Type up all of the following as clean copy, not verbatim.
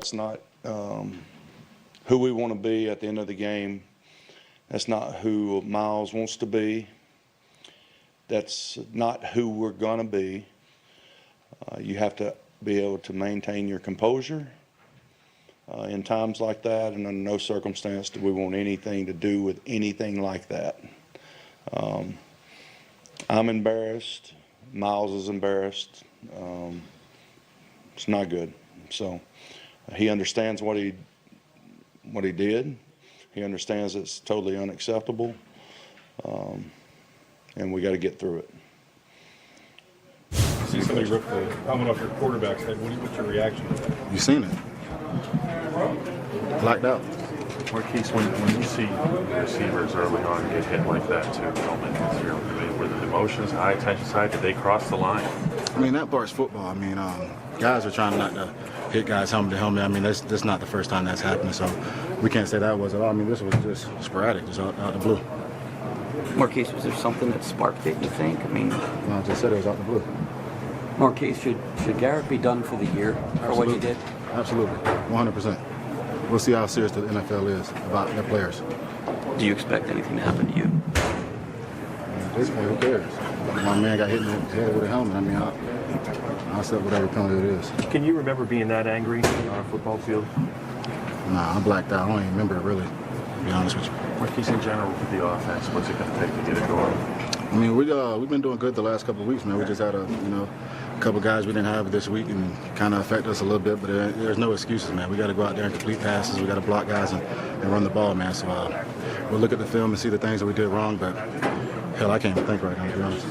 That's not who we want to be at the end of the game. That's not who Miles wants to be. That's not who we're going to be. You have to be able to maintain your composure in times like that, and under no circumstance do we want anything to do with anything like that. I'm embarrassed. Miles is embarrassed. It's not good. So he understands what he did. He understands it's totally unacceptable, and we got to get through it. You see somebody rip the helmet off your quarterback's head. What's your reaction to that? You seen it? Blacked out. Marquise, when you see receivers early on get hit like that too, were the emotions, high attention side, did they cross the line? I mean, that part's football. I mean, guys are trying not to hit guys helmet to helmet. I mean, that's not the first time that's happened, so we can't say that was at all. I mean, this was just sporadic, just out the blue. Marquise, was there something that sparked it, you think? I mean, Well, I just said it was out the blue. Marquise, should Garrett be done for the year for what he did? Absolutely, 100%. We'll see how serious the NFL is about their players. Do you expect anything to happen to you? At this point, who cares? My man got hit in the head with a helmet. I mean, I'll accept whatever penalty it is. Can you remember being that angry on a football field? Nah, I'm blacked out. I don't even remember it really, to be honest with you. Marquise, in general, with the offense, what's it going to take to get it going? I mean, we've been doing good the last couple of weeks, man. We just had a couple guys we didn't have this week and kind of affect us a little bit, but there's no excuses, man. We got to go out there and complete passes. We got to block guys and run the ball, man. So we'll look at the film and see the things that we did wrong, but hell, I can't even think right now, to be honest.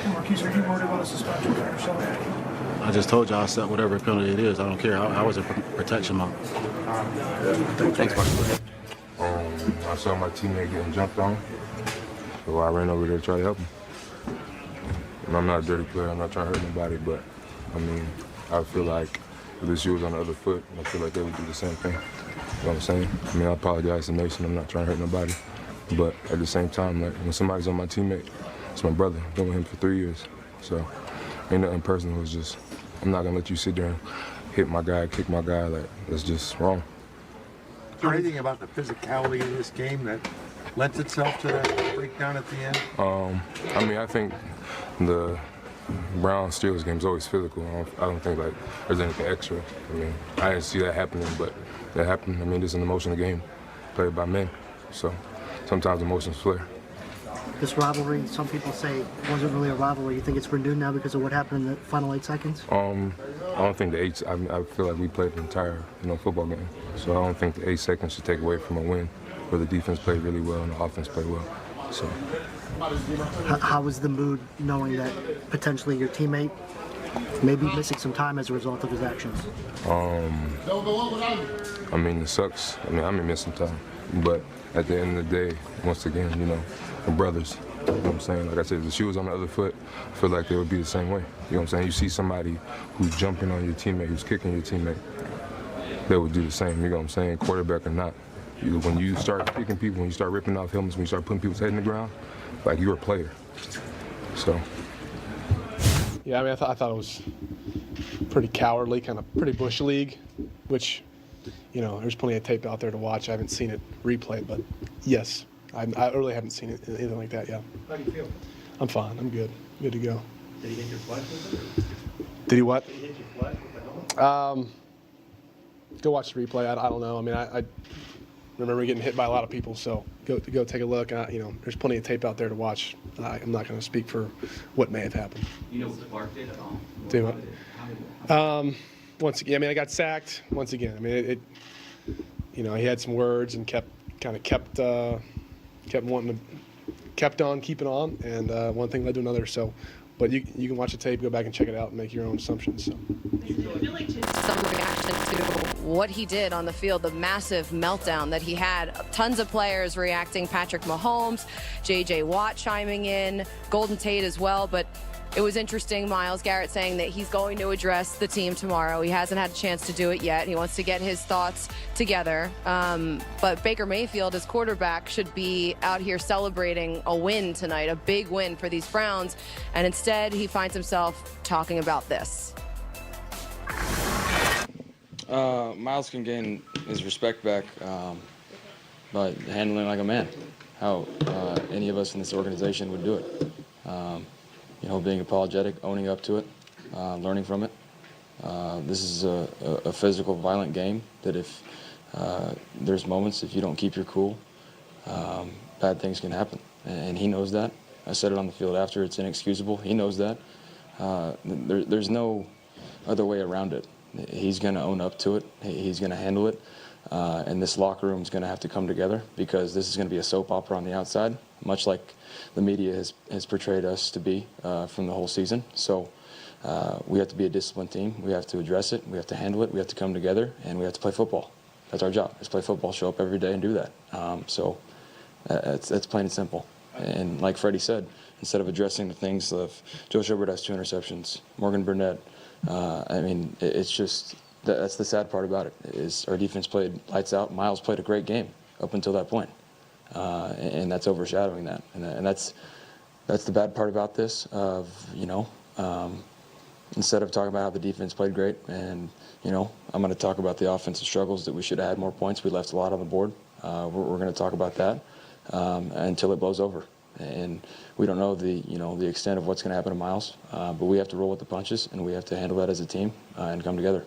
Marquise, are you worried about a suspension or something? I just told you I'll accept whatever penalty it is. I don't care. I was in protection mode. Thanks, Marquise. I saw my teammate getting jumped on, so I ran over there to try to help him. And I'm not a dirty player. I'm not trying to hurt nobody, but I mean, I feel like if the shoe was on the other foot, I feel like they would do the same thing. You know what I'm saying? I mean, I apologize to Nation. I'm not trying to hurt nobody, but at the same time, like when somebody's on my teammate, it's my brother. I've been with him for 3 years, so ain't nothing personal. It's just I'm not gonna let you sit there and hit my guy, kick my guy. Like that's just wrong. Is there anything about the physicality of this game that lends itself to that breakdown at the end? I mean, I think the Browns-Steelers game is always physical. I don't think like there's anything extra. I mean, I didn't see that happening, but that happened. I mean, this is an emotional game played by men, so sometimes emotions flare. This rivalry, some people say, wasn't really a rivalry. You think it's renewed now because of what happened in the final 8 seconds? I don't think the 8. I feel like we played the entire football game, so I don't think the 8 seconds should take away from a win where the defense played really well and the offense played well. So. How was the mood knowing that potentially your teammate may be missing some time as a result of his actions? I mean, it sucks. I mean, I may miss some time, but at the end of the day, once again, we're brothers. You know what I'm saying? Like I said, if the shoe was on the other foot, I feel like they would be the same way. You know what I'm saying? You see somebody who's jumping on your teammate, who's kicking your teammate, they would do the same. You know what I'm saying? Quarterback or not. When you start kicking people, when you start ripping off helmets, when you start putting people's head in the ground, like you're a player. So. Yeah, I mean, I thought it was pretty cowardly, kind of pretty bush league, which, there's plenty of tape out there to watch. I haven't seen it replayed, but yes, I really haven't seen it, anything like that, yeah. How do you feel? I'm fine. I'm good. Good to go. Did he hit your flesh with it? Did he what? Did he hit your flesh with the helmet? Go watch the replay. I don't know. I mean, I remember getting hit by a lot of people, so go take a look. There's plenty of tape out there to watch. I'm not going to speak for what may have happened. You know what sparked it at all? Do what? Once again, I mean, I got sacked once again. I mean, he had some words and kept on keeping on, and one thing led to another. So, but you can watch the tape, go back and check it out, and make your own assumptions. So. Some reaction to what he did on the field, the massive meltdown that he had. Tons of players reacting. Patrick Mahomes, J.J. Watt chiming in, Golden Tate as well. But it was interesting, Myles Garrett saying that he's going to address the team tomorrow. He hasn't had a chance to do it yet. He wants to get his thoughts together. But Baker Mayfield, as quarterback, should be out here celebrating a win tonight, a big win for these Browns. And instead, he finds himself talking about this. Miles can gain his respect back by handling like a man. How any of us in this organization would do it. Being apologetic, owning up to it, learning from it. This is a physical, violent game that if there's moments, if you don't keep your cool, bad things can happen. And he knows that. I said it on the field after, it's inexcusable. He knows that. There's no other way around it. He's going to own up to it. He's going to handle it. And this locker room is going to have to come together because this is going to be a soap opera on the outside, much like the media has portrayed us to be from the whole season. So we have to be a disciplined team. We have to address it. We have to handle it. We have to come together, and we have to play football. That's our job. Let's play football, show up every day and do that. So that's plain and simple. And like Freddie said, instead of addressing the things of Joe Schobert has 2 interceptions, Morgan Burnett, it's just that's the sad part about it is our defense played lights out. Miles played a great game up until that point, and that's overshadowing that. And that's the bad part about this. Instead of talking about how the defense played great, and I'm going to talk about the offensive struggles that we should have had more points. We left a lot on the board. We're going to talk about that until it blows over. And we don't know the extent of what's going to happen to Miles, but we have to roll with the punches, and we have to handle that as a team and come together.